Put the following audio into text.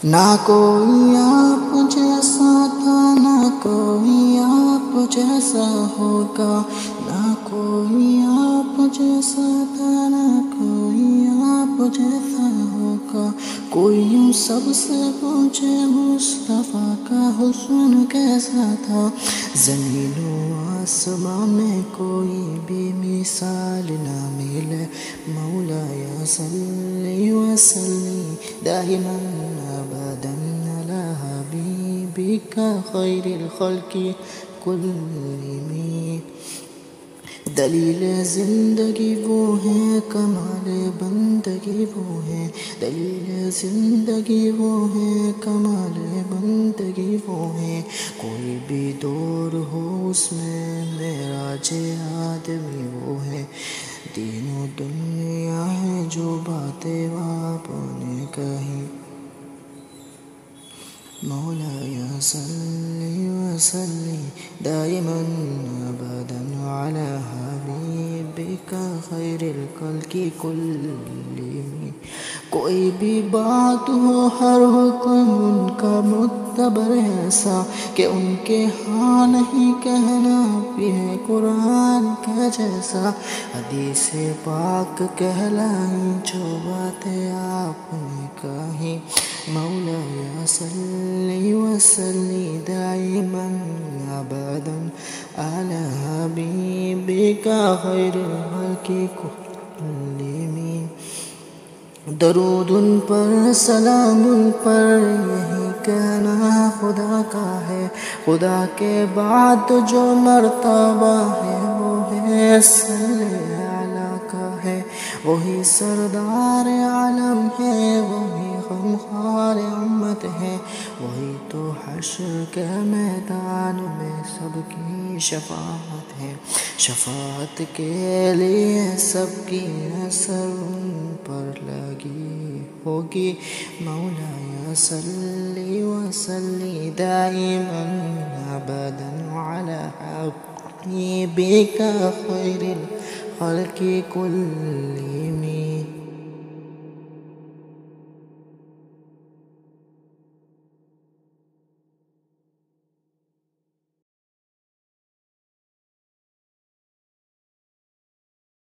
نہ کوئی آپ جیسا تھا، نہ کوئی آپ جیسا ہوگا، نہ کوئی آپ جیسا تھا، نہ کوئی آپ جیسا ہوگا۔ کوئی یوں سب سے پوچھے مصطفیٰ کا حسن کیسا تھا، زمین و آسمان میں کوئی بھی مثال نہ ملے۔ مولایا صلی وسلم دائما ابدا علی حبیبک خیر الخلق کلہم۔ دلیل زندگی وہ ہے، کمال بندگی وہ ہے، دلیل زندگی وہ ہے، کمال بندگی وہ ہے۔ کوئی بھی دور ہو اس میں معراج آدمی وہ ہے۔ دین و دنیا ہے جو باتیں آپ نے کہی، مولایا صلی وسلم دائما ابدا علی حبیبک خیر الخلق کلہم۔ کوئی بھی بات ہو، ہر حکم ان کا معتبر ایسا کہ ان کے ہاں نہیں کہنا بھی ہے قرآن کا جیسا۔ حدیث پاک کہلائیں جو باتیں آپ نے کہی، مولایا صلی وسلم دائما ابدا علی حبیبک خیر الخلق کلہم۔ درود ان پر، سلام ان پر، یہی کہنا خدا کا ہے۔ خدا کے بعد جو مرتبہ ہے وہ ہے صلی اعلیٰ کا ہے۔ وہی سردار عالم ہے، وہی غمخوار امت ہے، وہی تو حشر کے میدان میں سب کی شفاعت ہے۔ شفاعت کے لیے سب کی نظر ان پر لگی ہوگی، مولایا صلی وسلم دائما ابدا علی حبیبک خیر الخلق کلہم۔